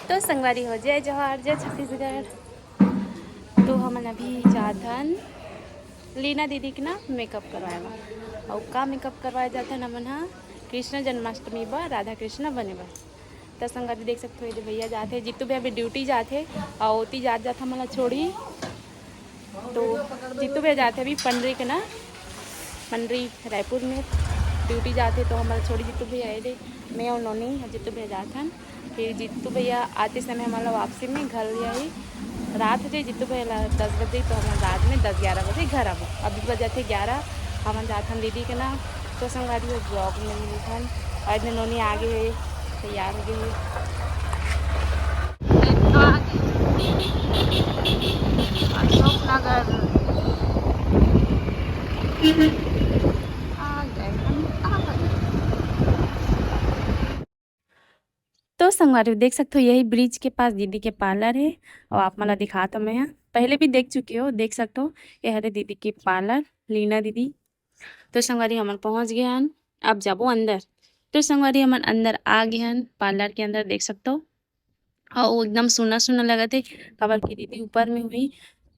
तो संगवारी हो जय जोहार जय छत्तीसगढ़। तो हमन अभी जाथन लीना दीदी के ना मेकअप करवाएगा और का मेकअप करवाए जाथन हमन हा कृष्ण जन्माष्टमी बर राधा कृष्ण बने बर। तो संगवारी देख सकते हो भैया जाते जीतू भैया भी ड्यूटी जाते और ओती जात हमन ला छोड़ी। तो जीतू भैया जाते अभी पंडरी के ना पंडरी रायपुर में ड्यूटी जाते तो हमारा छोड़ी जीतू भैया आए थे मैं और नोनी जीतू भैया जाथन। फिर जीतू भैया आते समय हमारा वापसी में घर लिया ही रात हो जाए जीतू भैया 10 बजे तो हम रात में 10-11 बजे घर आबो। अभी बजे थे 11 हम जाथन दीदी के ना। तो संगवारी हो ब्लॉग में मिलथन और इतने नोनी आगे है तैयार हो गए अशोक नगर आ गए हम तो संगवारी देख सकते हो यही ब्रिज के पास दीदी के पार्लर है और आप मला दिखाता मैं यहाँ पहले भी देख चुके हो देख सकते हो ये हरे दीदी की पार्लर लीना दीदी। तो संगवारी हमन पहुंच गए हन अब जाबो अंदर। तो संगवारी हमन अंदर आ गए हन पार्लर के अंदर देख सकते हो और वो एकदम सुना सुना लगा थे काबर की दीदी ऊपर में हुई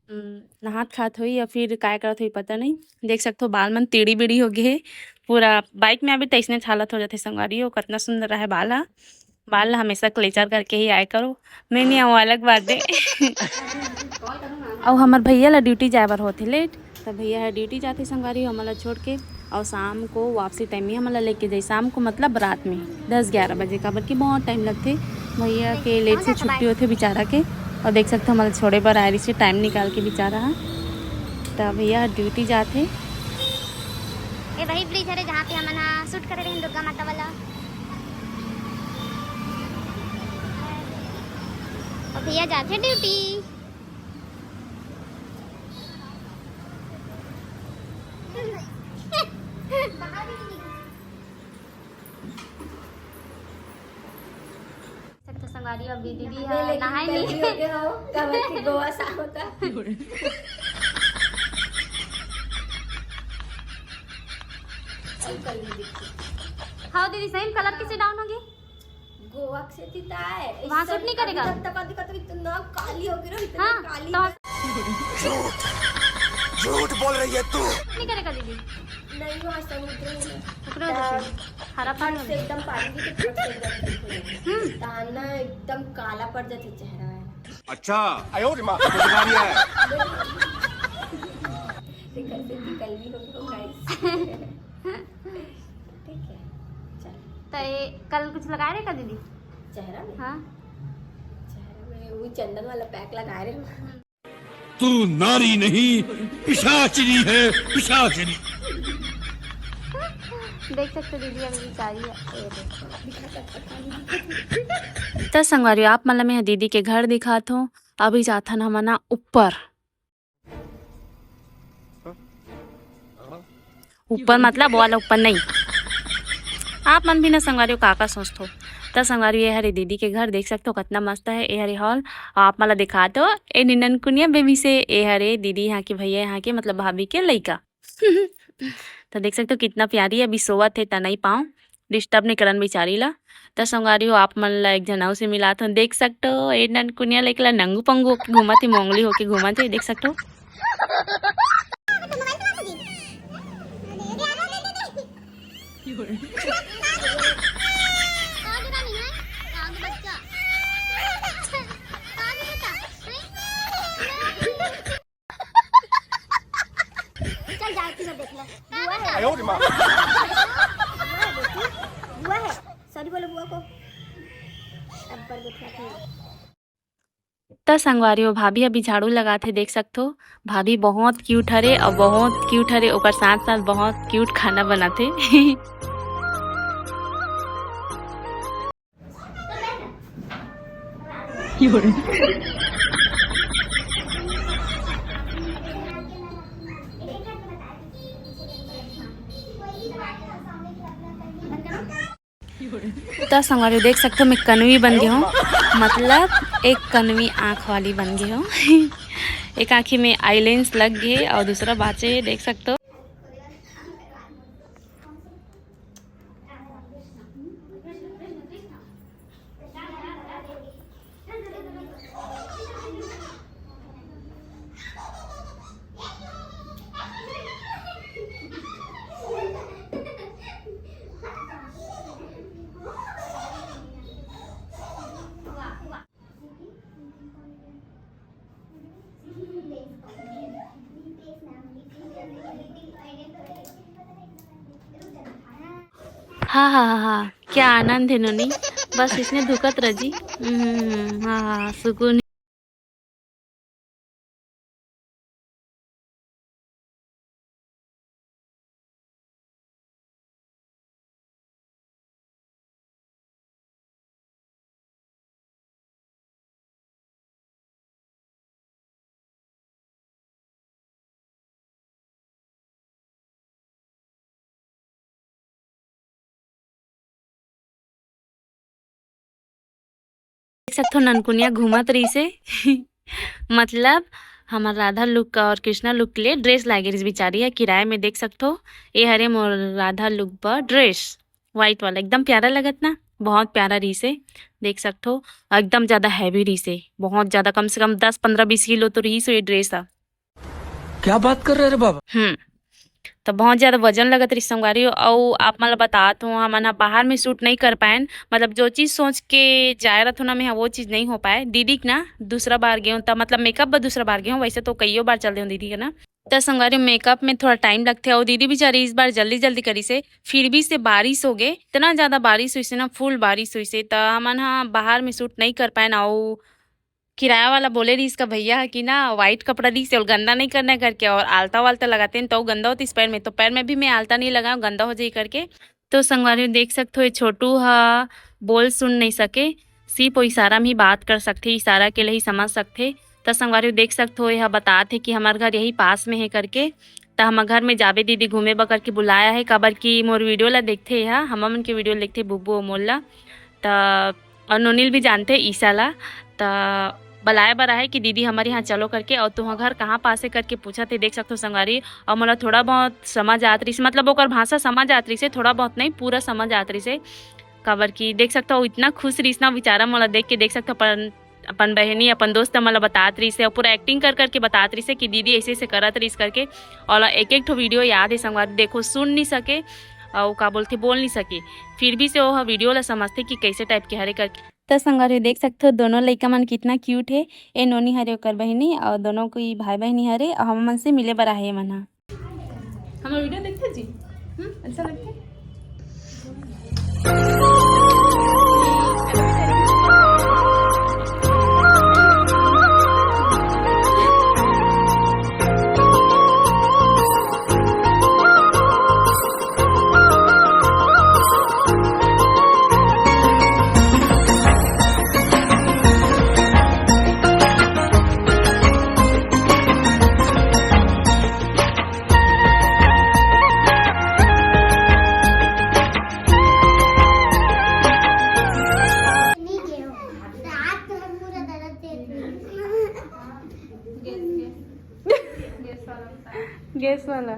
नहात खात हुई या फिर काय करत हुई पता नहीं। देख सकते हो बाल मन टेढ़ी बेड़ी हो गए है पूरा बाइक में अभी तैसने हालत हो जाते संगवारी हो कितना सुंदर है बाल हमेशा क्लेचर करके ही आए करो मैं नहीं आओ अलग बात है। और हमार भैया ला ड्यूटी जाए बर होते लेट तो भैया है ड्यूटी जाते संगवारी हमला छोड़ के और शाम को वापसी टाइम में हमला लेके जाए शाम को मतलब रात में 10-11 बजे का बल्कि बहुत टाइम लगते भैया के लेट से छुट्टी होते बेचारा के। और देख सकते हो हमारे छोड़े पर आ रही से टाइम निकाल के बेचारा है तो भैया ड्यूटी जाते ए वही ब्रिज है जहाँ पे हमन शूट करे रहे दुर्गा माता वाला और भैया जाते ड्यूटी। संगवारी अभी दीदी नहाए नहीं की गोवा साफ होता हाँ दीदी सेम कलर कैसे डाउन होगी गोवा से तीता है वहाँ शूट नहीं करेगा तक इतना काली हो गई इतना हाँ काली तो झूठ बोल रही है तू। नहीं करेगा दीदी नहीं वहाँ समुद्र में हरा पानी से एकदम पानी की तो ताना एकदम काला पड़ जाते चेहरा है। अच्छा आयो रे माँ बीमारी है कल भी हो गाइस ठीक है चल तो ये कल कुछ लगाए रहे का दीदी चेहरा में हाँ चेहरा में वो चंदन वाला पैक लगा रहे तू नारी नहीं पिशाचिनी है पिशाचिनी। देख सकते दीदी अभी बेचारी है। तो संगवारी आप मतलब मैं दीदी के घर दिखात हूँ अभी जाथन हमना ऊपर ऊपर मतलब वाला ऊपर नहीं आप मन भी ना संगवारी का सोचते हो। तो संगवारी ये हरे दीदी के घर देख सकते हो कितना मस्त है ये हरे हॉल आप मला दिखा दो ए निनन कुनिया बेबी से ए हरे दीदी यहाँ के भैया यहाँ के मतलब भाभी के लड़का। तो देख सकते हो कितना प्यारी है अभी सोवत है तना ही पाँव डिस्टर्ब नहीं करन बेचारी ला। तो संगवारी हो आप मन ला एक जनाऊ से मिला तो देख सकते हो ए नन कुनिया लइकला नंगू पंगू होके घूमत है मोंगली होके घूमत है देख सकते हो। चल जाती है देख ले बुआ है आयो रे माँ बुआ है सॉरी बोलो बुआ को अब पर देखना तो संगवारी हो भाभी अभी झाड़ू लगाते देख सकते हो भाभी बहुत क्यूट हरे और बहुत क्यूट हरे और साथ साथ बहुत क्यूट खाना बनाते। तो संगवारी देख सकते हो मैं कनवी बन गई हूँ मतलब एक कनवी आँख वाली बन गई हूँ। एक आँखी में आईलेंस लग गए और दूसरा बाचे देख सकते हो। हाँ हाँ हाँ हाँ, क्या आनंद है नोनी, बस इसने धुकत रजी। हाँ हाँ, सुकून। देख सकते हो ननकुनिया घूमत रही से मतलब हमार राधा लुक का और कृष्णा लुक के लिए ड्रेस लागे रही बेचारी है किराए में। देख सकते हो ये हरे मोर राधा लुक पर ड्रेस व्हाइट वाला एकदम प्यारा लगत ना, बहुत प्यारा रही से। देख सकते हो एकदम ज्यादा हैवी रही से, बहुत ज्यादा, कम से कम 10-15-20 किलो तो रही से ये ड्रेस था। क्या बात कर रहे रे बाबा। तो बहुत ज़्यादा वजन लगत रही संगवारी। और आप मतलब बतात हूँ हम ना बाहर में शूट नहीं कर पाए, मतलब जो चीज़ सोच के जाए रहा था ना मैं वो चीज़ नहीं हो पाए। दीदी के ना दूसरा बार गए हूँ तब मतलब मेकअप पर दूसरा बार गए हूँ, वैसे तो कईयों बार चल रही हूँ दीदी का ना। तो संगवारी मेकअप में थोड़ा टाइम लगते है और दीदी बेचारी इस बार जल्दी जल्दी करी से, फिर भी से बारिश हो गए, इतना ज़्यादा बारिश हुई से ना, फुल बारिश हुई से, तो हम ना बाहर में शूट नहीं कर पाए ना। और किराया वाला बोले रही इसका भैया कि ना वाइट कपड़ा दी से और गंदा नहीं करना करके, और आलता वालता लगाते हैं तो गंदा होती इस पैर में, तो पैर में भी मैं आलता नहीं लगाऊँ गंदा हो जाए करके। तो संगवारी देख सकते हो ये छोटू हा बोल सुन नहीं सके, सिर्फ वो इशारा में ही बात कर सकते, इशारा के लिए ही समझ सकते। तो संगवारी देख सकते हो यह बताते कि हमारे घर यही पास में है करके, तो हम घर में जावे दीदी घूमे बकर के बुलाया है कबर की मोर वीडियो ला देखते है, हम मन के वीडियो देखते बुब्बू और मोल्ला। तो और नोनील भी जानते ईसा ला, तो बुलाया बरा है कि दीदी हमारे यहाँ चलो करके, और तुम घर कहाँ पास है करके पूछा थे। देख सकते हो संगवारी, और मतलब थोड़ा बहुत समझ आत रही से, मतलब ओकर भाषा समझ आत रही से, थोड़ा बहुत नहीं पूरा समझ आत रही से खबर की। देख सकते हो इतना खुश रही ना बेचारा, मतलब देख के देख सकते हो अपन बहनी अपन दोस्त मतलब बतात रही से, और पूरा एक्टिंग कर करके बतात रही से कि दीदी ऐसे ऐसे करत रही करके। और एक एक ठो वीडियो याद है संगवारी, देखो सुन नहीं सके और का बोलते बोल नहीं सके, फिर भी से वो वीडियो ला समझते कि कैसे टाइप के हरे करके। तो संगवारी देख सकते हो दोनों लड़का मन कितना क्यूट है, ए नोनी हरे ओकर बहनी, और दोनों कोई भाई बहनी हरे, और हम मन से मिले बरा है मना। हमारा वीडियो देखते जी, अच्छा लगता है। नहीं गए हो रात को हम पूरा दर्द देते गैस वाला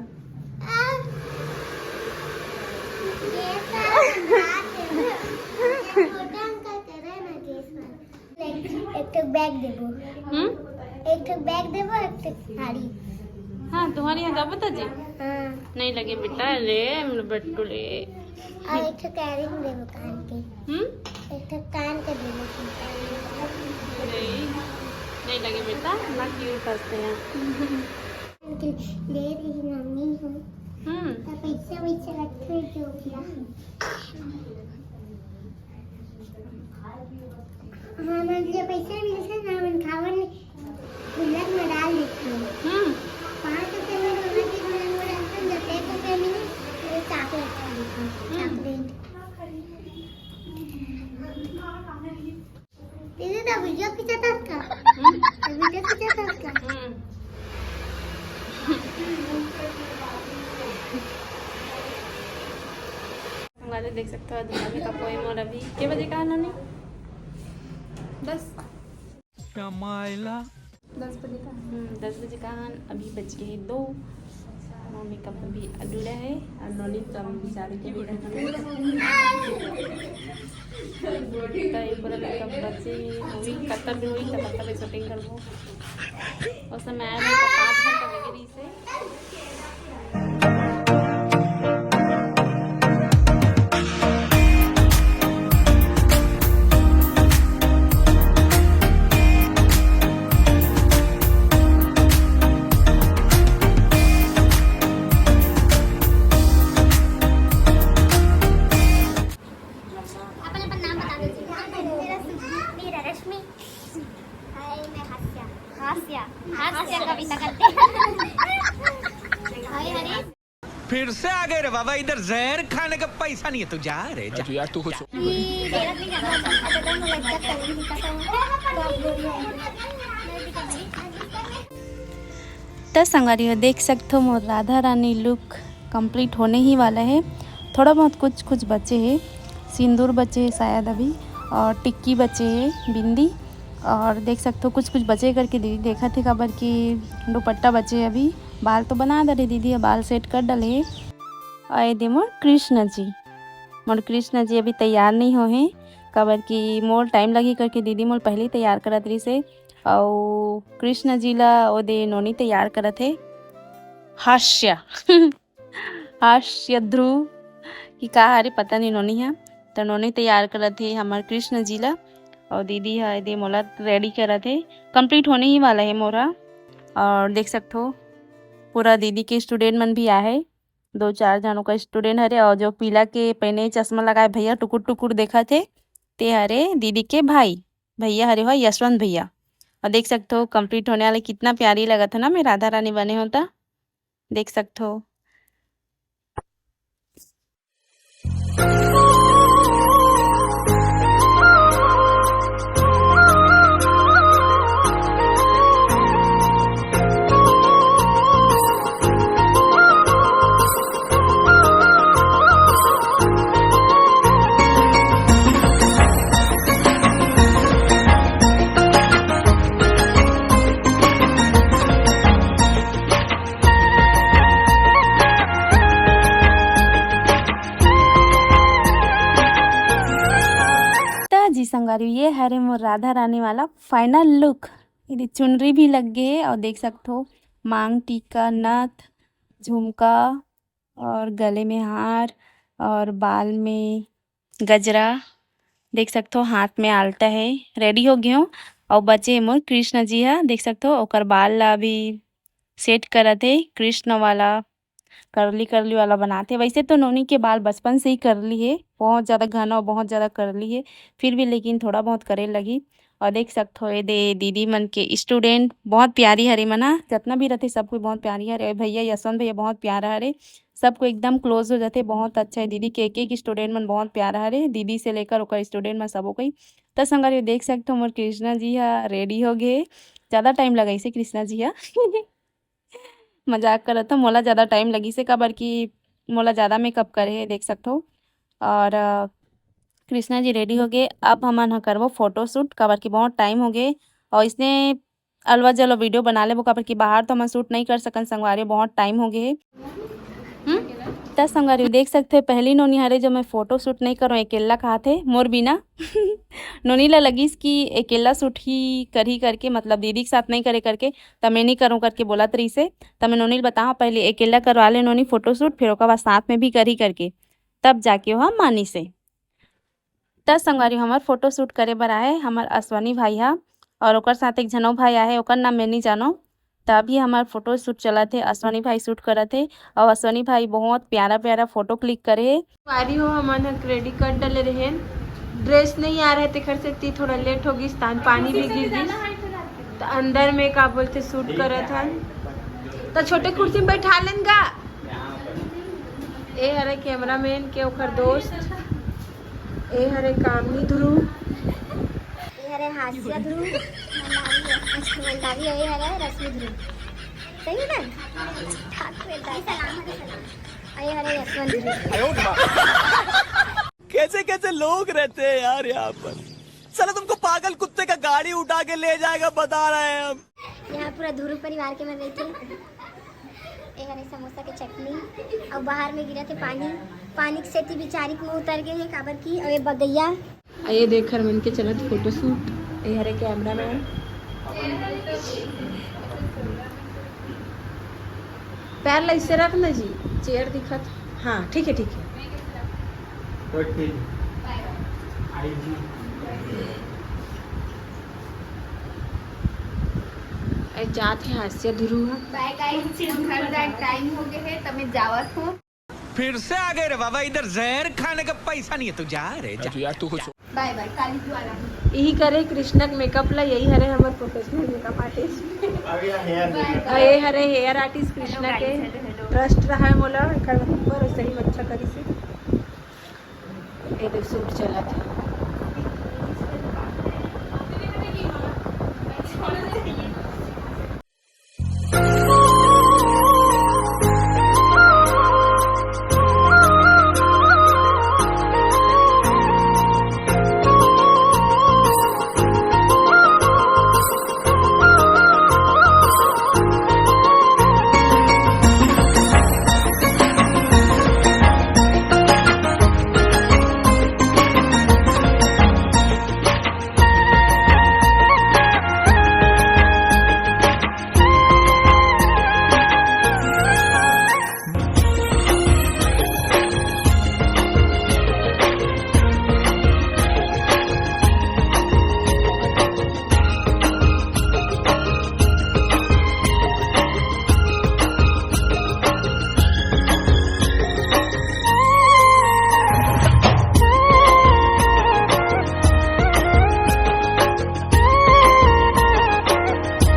एक तो बैग देबो, एक तो बैग देबो, एक तो साड़ी। हाँ तुम्हारे यहाँ जाबो जी हाँ, नहीं लगे बेटा रे मेरे बट्टू रे। और एक तो कैरिंग देबो कान के, एक तो कान के देबो। नहीं लगे बेटा ना क्यों करते हैं। ले रही मम्मी हूँ तो पैसा वैसा रखे जो क्या। हाँ मतलब पैसा मिलता ना मन खावन गुल्लक में डाल देती हूँ। 5 रुपये में रोना की गुल्लक में डालता हूँ, 10 रुपये में चॉकलेट डाल देती हूँ, चॉकलेट। दीदी तो वीडियो खींचा था उसका, वीडियो खींचा था उसका। हमारे देख सकते हो दुकान का पोएम, और अभी के बजे का उन्होंने 10 बजे का 10 बजे का अभी बज गए 2। मेकअप अभी अधूरा है और नॉली तो अभी बेचारे के भी पूरा मेकअप बचे हुई कत्तर भी हुई तब तक शूटिंग करबो और समय आया 5 घंटा लगे रही से। हास्य हास्य कविता करते अरे अरे फिर से आ गए रे बाबा, इधर जहर खाने का पैसा नहीं है, तू जा रे जा। यार तू कुछ मेरा भी ज्यादा अच्छा तो मैं लज्जा कर रही थी तो आप बोली तो संगवारी देख सकते हो मोर राधा रानी लुक कंप्लीट होने ही वाला है। थोड़ा बहुत कुछ बचे हैं, सिंदूर बचे हैं शायद अभी, और टिक्की बचे है, बिंदी, और देख सकते हो कुछ बचे करके दीदी देखा थे खबर कि दुपट्टा बचे अभी। बाल तो बना डले दीदी, बाल सेट कर डले। और दे मोर कृष्ण जी अभी तैयार नहीं हो हैं खबर कि मोर टाइम लगी करके दीदी मोर पहले ही तैयार करत रही से। और कृष्ण जी ला ओ दे नोनी तैयार करत है हास्य हास्य ध्रुव कि का हरे पता नहीं नोनी है, तो नोनी तैयार करत है हमार कृष्ण जी ला, और दीदी है दे मोला रेडी करत है। कंप्लीट होने ही वाला है मोरा। और देख सकते हो पूरा दीदी के स्टूडेंट मन भी आए है, 2-4 जनों का स्टूडेंट हरे। और जो पीला के पहने चश्मा लगाए भैया टुकुर देखा थे ते हरे दीदी के भैया हरे हो यशवंत भैया। और देख सकते हो कंप्लीट होने वाले कितना प्यारी लगा था ना, मैं राधा रानी बने होता, देख सकते हो। जी संगारी ये है रे मोर राधा रानी वाला फाइनल लुक। ये चुनरी भी लग गई है, और देख सकते हो मांग टीका, नथ, झुमका, और गले में हार, और बाल में गजरा, देख सकते हो हाथ में आलता है। रेडी हो गए हो। और बचे मोर कृष्ण जी है, देख सकते हो ओकर बाल ला भी सेट करत है, कृष्ण वाला करली वाला बनाते। वैसे तो नोनी के बाल बचपन से ही करली है, बहुत ज़्यादा घना और बहुत ज़्यादा करली है, फिर भी लेकिन थोड़ा बहुत करे लगी। और देख सकते हो ये दे दीदी मन के स्टूडेंट बहुत प्यारी हरे मना, जितना भी रहते सबको बहुत प्यारी हरे। भैया यशवंत भैया बहुत प्यारा हरे, सबको एकदम क्लोज हो जाते, बहुत अच्छा है। दीदी के एक स्टूडेंट मन बहुत प्यारा हरे, दीदी से लेकर ओकर स्टूडेंट मन सबो कोई। तो संगवारी देख सकते हो मोर कृष्णा जी हा रेडी हो गए। ज़्यादा टाइम लगा इसे कृष्णा जी हा मजाक कर रहा था, मोला ज़्यादा टाइम लगी से काबर कि मोला ज़्यादा मेकअप करे है, देख सकते हो। और कृष्णा जी रेडी हो गए। अब हमन करबो फोटोशूट काबर कि बहुत टाइम हो गए, और इसने अलवा जलो वीडियो बना लेबो काबर कि बाहर तो हम शूट नहीं कर सकन संगवारी, बहुत टाइम हो गए। दस संगवारी देख सकते हो पहली नोनी हरे जो मैं फ़ोटो शूट नहीं करूँ अकेला कहा थे मोर बिना नोनी ला लगिस कि अकेला शूट ही करही करके, मतलब दीदी के साथ नहीं करे करके, तब मैं नहीं करूँ करके बोला तरी से। तब मैं नोनी बताऊँ पहले अकेला करवा ले नोनी फ़ोटो शूट, फिर ओकर बाद साथ में भी करही करके तब जाके वहाँ मानी से। दस संगवारी हमार फ़ोटो शूट करे बर आए हमार अश्वनी भाई हा, और ओकर साथ एक झनो भाई आए ओकर नाम मैं नहीं जानो। तभी हमार फोटो शूट चला थे, अश्वनी भाई शूट करा थे, और अश्वनी भाई बहुत प्यारा प्यारा फोटो क्लिक करे है। वारी हो हमारा क्रेडिट कार्ड डले रहे, ड्रेस नहीं आ रहे थे घर से, थोड़ा लेट हो गई, स्थान पानी भी गिर गई, तो अंदर में का बोलते शूट करा था, तो छोटे कुर्सी में बैठा लेंगा। ए हरे कैमरामैन के ओकर दोस्त, ए हरे कामनी ध्रुव, हरे हास्य ध्रुव, मंदारी है हरे रश्मि ध्रुव, सही है ना? सलाम अरे हरे यशवंत ध्रुव। कैसे कैसे लोग रहते हैं यार यहाँ पर, चलो तुमको पागल कुत्ते का गाड़ी उठा के ले जाएगा बता रहे हैं हम। यहाँ पूरा ध्रुव परिवार के में बैठे, ए हरे समोसा के चटनी, और बाहर में गिरा थे पानी, पानी से थी बेचारी में उतर गए हैं काबर की, और ये बगैया ये देख मन के चलत फोटो शूट, ए हरे कैमरामैन, पैर ऐसे रखना जी, चेयर दिखत, हाँ ठीक है ठीक है। जात है हास्य ध्रुव, बाय गाइस, घर जा टाइम हो गए है, तब मैं जावत हूँ। फिर से आ गए रे बाबा, इधर जहर खाने का पैसा नहीं है, तू जा रे जा। यार तू कुछ बाय बाय, काली द्वारा। यही करे कृष्णा के मेकअप ला, यही हरे हमारे प्रोफेशनल मेकअप आर्टिस्ट। ये हरे हेयर आर्टिस्ट कृष्णा के ट्रस्ट रहा है मोला एकर ऊपर, सही अच्छा करी से। ये देख सूट चला था।